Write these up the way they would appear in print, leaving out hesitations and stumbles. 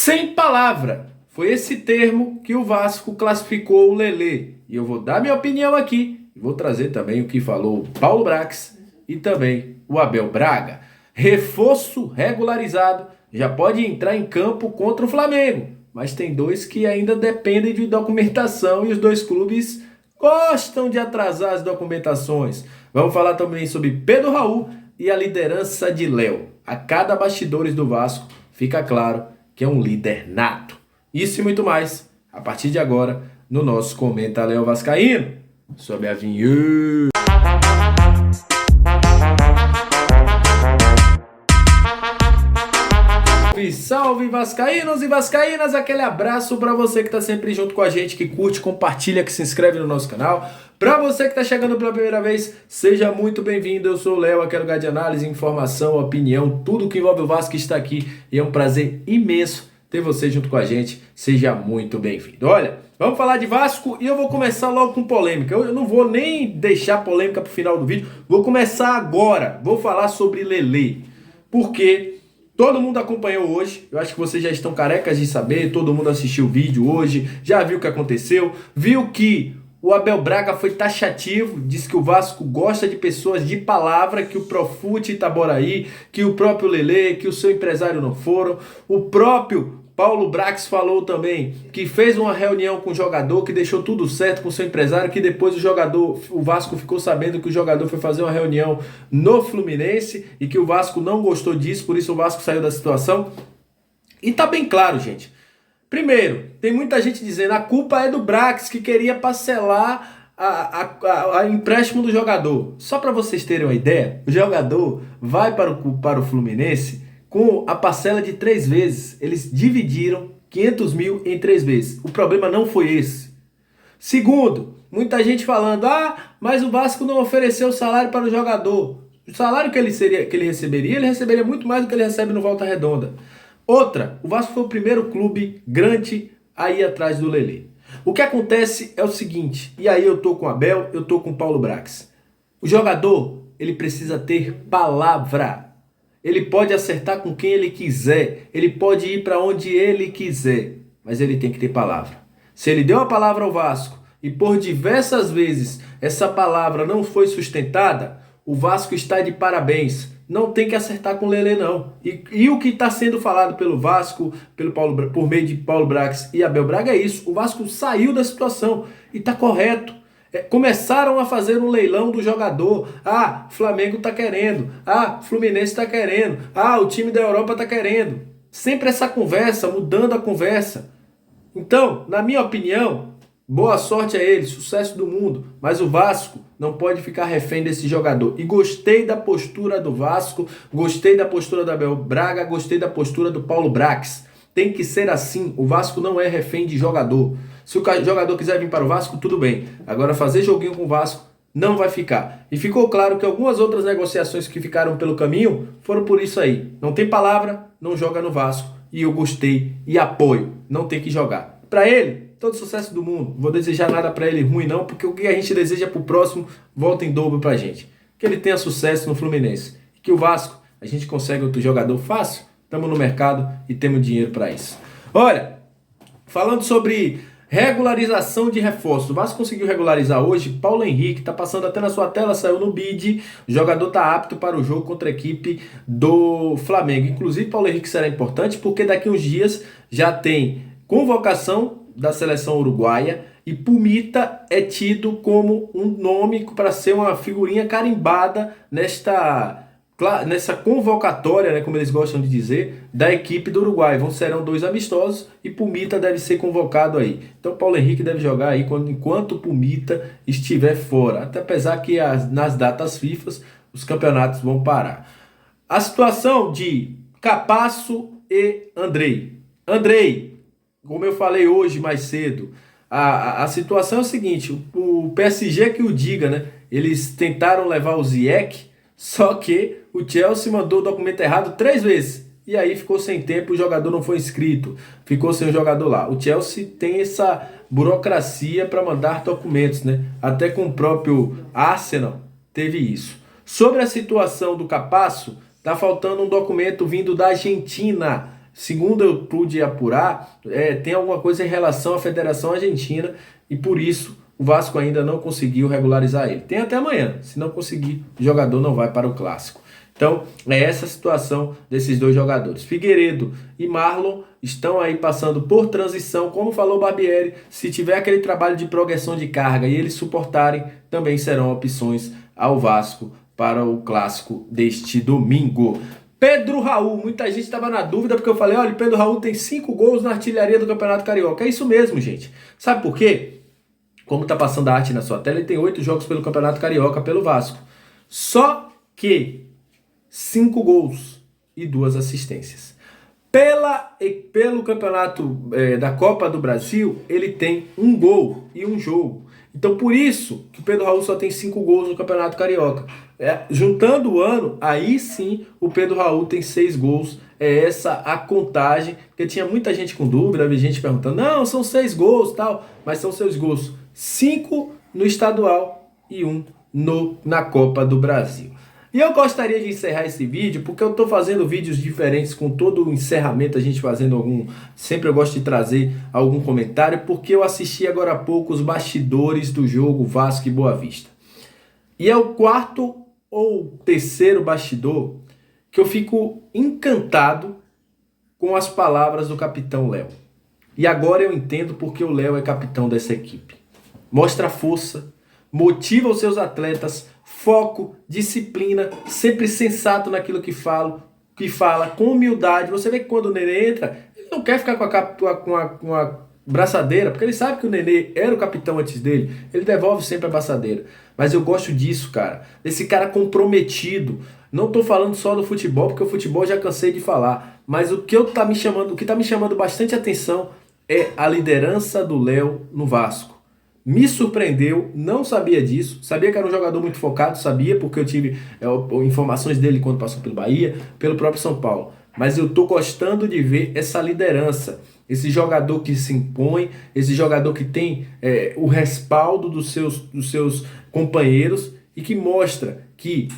Sem palavra. Foi esse termo que o Vasco classificou o Lelê. E eu vou dar minha opinião aqui. E vou trazer também o que falou o Paulo Brax e também o Abel Braga. Reforço regularizado. Já pode entrar em campo contra o Flamengo. Mas tem dois que ainda dependem de documentação e os dois clubes gostam de atrasar as documentações. Vamos falar também sobre Pedro Raul e a liderança de Léo. A cada bastidores do Vasco fica claro que é um líder nato. Isso e muito mais, a partir de agora, no nosso Comenta Léo Vascaíno. Sobe a vinheta. Salve vascaínos e vascaínas, aquele abraço para você que está sempre junto com a gente, que curte, compartilha, que se inscreve no nosso canal. Para você que está chegando pela primeira vez, seja muito bem-vindo. Eu sou o Léo, aquele lugar de análise, informação, opinião, tudo que envolve o Vasco está aqui e é um prazer imenso ter você junto com a gente. Seja muito bem-vindo. Olha, vamos falar de Vasco e eu vou começar logo com polêmica. Eu não vou nem deixar polêmica para o final do vídeo, vou começar agora. Vou falar sobre Lelê, porque todo mundo acompanhou hoje, eu acho que vocês já estão carecas de saber, todo mundo assistiu o vídeo hoje, já viu o que aconteceu, viu que o Abel Braga foi taxativo, disse que o Vasco gosta de pessoas de palavra, que o Profute Itaboraí, que o próprio Lelê, que o seu empresário não foram, o próprio Paulo Brax falou também que fez uma reunião com o jogador, que deixou tudo certo com o seu empresário, que depois o Vasco ficou sabendo que o jogador foi fazer uma reunião no Fluminense e que o Vasco não gostou disso, por isso o Vasco saiu da situação. E tá bem claro, gente. Primeiro, tem muita gente dizendo a culpa é do Brax, que queria parcelar a empréstimo do jogador. Só para vocês terem uma ideia, o jogador vai para o Fluminense com a parcela de 3 vezes. Eles dividiram 500 mil em 3 vezes. O problema não foi esse. Segundo, muita gente falando, mas o Vasco não ofereceu salário para o jogador. O salário que ele receberia muito mais do que ele recebe no Volta Redonda. Outra, o Vasco foi o primeiro clube grande a ir atrás do Lelê. O que acontece é o seguinte, e aí eu tô com o Abel, eu tô com o Paulo Brax. O jogador, ele precisa ter palavra. Ele pode acertar com quem ele quiser, ele pode ir para onde ele quiser, mas ele tem que ter palavra. Se ele deu a palavra ao Vasco e por diversas vezes essa palavra não foi sustentada, o Vasco está de parabéns. Não tem que acertar com o Lelê, não. E o que está sendo falado pelo Vasco, por meio de Paulo Brax e Abel Braga é isso. O Vasco saiu da situação e está correto. Começaram a fazer um leilão do jogador. Flamengo está querendo. Fluminense está querendo. O time da Europa está querendo. Sempre essa conversa, mudando a conversa. Então, na minha opinião, boa sorte a ele, sucesso do mundo. Mas o Vasco não pode ficar refém desse jogador. E gostei da postura do Vasco, gostei da postura do Abel Braga, gostei da postura do Paulo Brax. Tem que ser assim. O Vasco não é refém de jogador. Se o jogador quiser vir para o Vasco, tudo bem. Agora fazer joguinho com o Vasco não vai ficar. E ficou claro que algumas outras negociações que ficaram pelo caminho foram por isso aí. Não tem palavra, não joga no Vasco. E eu gostei e apoio. Não tem que jogar. Para ele, todo sucesso do mundo. Vou desejar nada para ele ruim não, porque o que a gente deseja pro próximo volta em dobro pra gente. Que ele tenha sucesso no Fluminense. Que o Vasco, a gente consegue outro jogador fácil. Estamos no mercado e temos dinheiro para isso. Olha, falando sobre regularização de reforços. O Vasco conseguiu regularizar hoje Paulo Henrique, tá passando até na sua tela, saiu no bid. O jogador tá apto para o jogo contra a equipe do Flamengo. Inclusive, Paulo Henrique será importante porque daqui uns dias já tem convocação da seleção uruguaia e Pumita é tido como um nome para ser uma figurinha carimbada nessa convocatória, né, como eles gostam de dizer, da equipe do Uruguai. Serão 2 amistosos e Pumita deve ser convocado aí. Então Paulo Henrique deve jogar aí enquanto Pumita estiver fora. Até apesar que nas datas FIFA os campeonatos vão parar. A situação de Capasso e Andrei, como eu falei hoje mais cedo, a situação é o seguinte, o PSG que o diga, né? Eles tentaram levar o Ziyech, só que o Chelsea mandou o documento errado 3 vezes. E aí ficou sem tempo, o jogador não foi inscrito, ficou sem o jogador lá. O Chelsea tem essa burocracia para mandar documentos, né? Até com o próprio Arsenal teve isso. Sobre a situação do Capasso, tá faltando um documento vindo da Argentina. segundo eu pude apurar, tem alguma coisa em relação à Federação Argentina e por isso o Vasco ainda não conseguiu regularizar ele. Tem até amanhã, se não conseguir, o jogador não vai para o Clássico. Então, é essa a situação desses dois jogadores. Figueiredo e Marlon estão aí passando por transição, como falou Barbieri, se tiver aquele trabalho de progressão de carga e eles suportarem, também serão opções ao Vasco para o Clássico deste domingo. Pedro Raul, muita gente estava na dúvida porque eu falei, olha, Pedro Raul tem 5 gols na artilharia do Campeonato Carioca. É isso mesmo, gente. Sabe por quê? Como está passando a arte na sua tela, ele tem 8 jogos pelo Campeonato Carioca pelo Vasco. Só que 5 gols e 2 assistências. Pelo campeonato da Copa do Brasil, ele tem 1 gol e 1 jogo. Então por isso que o Pedro Raul só tem 5 gols no Campeonato Carioca. Juntando o ano, aí sim o Pedro Raul tem 6 gols. É essa a contagem, porque tinha muita gente com dúvida, havia gente perguntando, não, são 6 gols tal, mas são 6 gols. 5 no estadual e 1 na Copa do Brasil. E eu gostaria de encerrar esse vídeo, porque eu estou fazendo vídeos diferentes com todo o encerramento, a gente fazendo algum... Sempre eu gosto de trazer algum comentário, porque eu assisti agora há pouco os bastidores do jogo Vasco e Boa Vista. E é o 4º ou 3º bastidor que eu fico encantado com as palavras do capitão Léo. E agora eu entendo porque o Léo é capitão dessa equipe. Mostra força, motiva os seus atletas, foco, disciplina, sempre sensato naquilo que fala, com humildade. Você vê que quando o Nenê entra, ele não quer ficar com a braçadeira, porque ele sabe que o Nenê era o capitão antes dele, ele devolve sempre a braçadeira. Mas eu gosto disso, cara, desse cara comprometido. Não tô falando só do futebol, porque o futebol eu já cansei de falar, mas o que tá me chamando bastante atenção é a liderança do Léo no Vasco. Me surpreendeu, não sabia disso, sabia que era um jogador muito focado, sabia porque eu tive informações dele quando passou pelo Bahia, pelo próprio São Paulo. Mas eu tô gostando de ver essa liderança, esse jogador que se impõe, esse jogador que tem o respaldo dos seus companheiros e que mostra que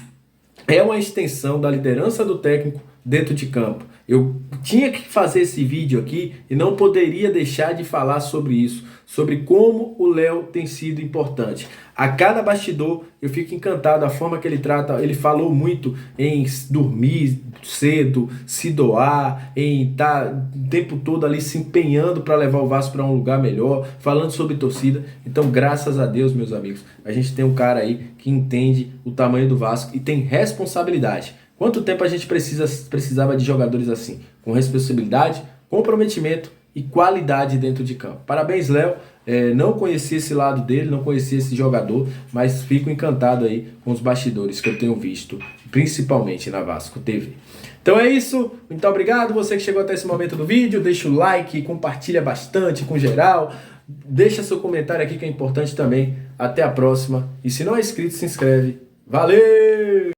é uma extensão da liderança do técnico dentro de campo. Eu tinha que fazer esse vídeo aqui e não poderia deixar de falar sobre isso, sobre como o Léo tem sido importante. A cada bastidor eu fico encantado da forma que ele trata. Ele falou muito em dormir cedo, se doar, em estar o tempo todo ali se empenhando para levar o Vasco para um lugar melhor, falando sobre torcida. Então, graças a Deus, meus amigos, a gente tem um cara aí que entende o tamanho do Vasco e tem responsabilidade. Quanto tempo a gente precisava de jogadores assim? Com responsabilidade, comprometimento e qualidade dentro de campo. Parabéns, Léo. Não conhecia esse lado dele, não conhecia esse jogador, mas fico encantado aí com os bastidores que eu tenho visto, principalmente na Vasco TV. Então é isso, muito obrigado. Você que chegou até esse momento do vídeo, deixa o like, compartilha bastante com geral, deixa seu comentário aqui que é importante também. Até a próxima. E se não é inscrito, se inscreve. Valeu!